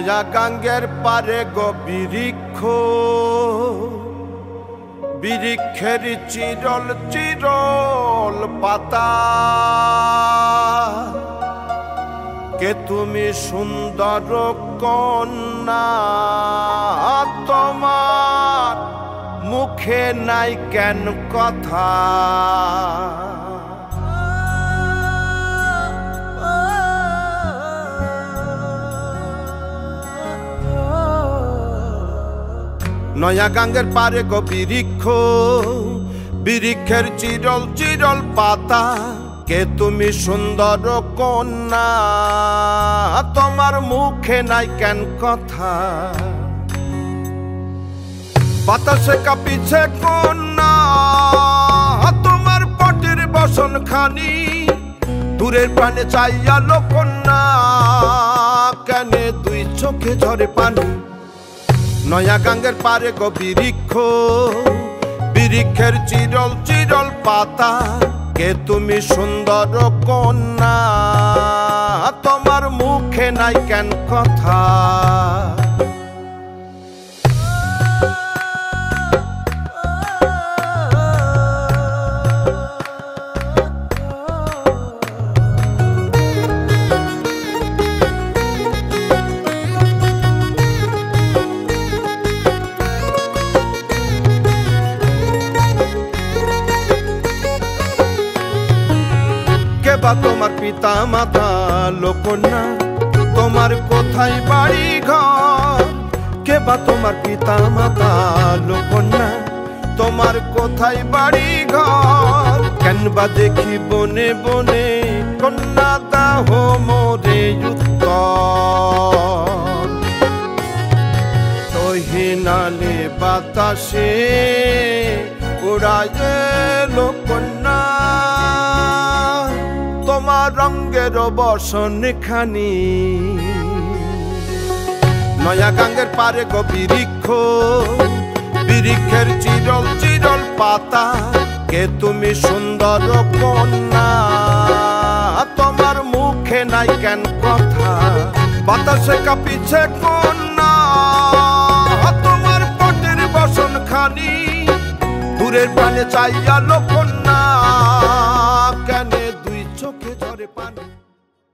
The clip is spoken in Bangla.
নয়া গাঙ্গের পারে গো বৃক্ষ, বৃক্ষের চিরল চিরল পাতা। কে তুমি সুন্দর কন্যা, তোমার মুখে নাই কেন কথা? নয়া গাঙ্গের পারে গো বৃক্ষ, বৃক্ষের চিরল চিরল পাতা। কে তুমি সুন্দর কন্যা, তোমার মুখে নাই কেন কথা? বাতাসে কাঁপিছে কন্যা, তোমার পটের বসন খানি। দূরের প্রাণে চাইয়ালো কন্যা, কেনে দুই চোখে ঝরে পানি। নয়া গাঙ্গের পারে গো বৃক্ষ, বৃক্ষের চিরল চিরল পাতা। কে তুমি সুন্দর কন্যা, তোমার মুখে নাই কেন কথা? বা তোমার পিতা মাতা লোকন্যা, তোমার কোথায় বাড়ি ঘর? কে বা তোমার পিতা মাতা লোকন্যা, তোমার কোথায় বাড়ি ঘর? কেন বা দেখি বনে বনে কন্যা দাহ মোরে উত্তর। তহিনালে বাতাসে উড়ায় লোকন্যা, তোমার রঙের বসন খানি। নয়া গাঙ্গের পারে গো বৃক্ষ, বৃক্ষের চিরল চিরল পাতা। কে তুমি সুন্দর কন্যা, তোমার মুখে নাই কেন কথা? বাতাসে কাঁপিছে কন্যা, তোমার পটের বসন খানি। দূরের প্রাণে চাইয়ালো কন্যা, কেনে দুই চোখে ঝরে পানি।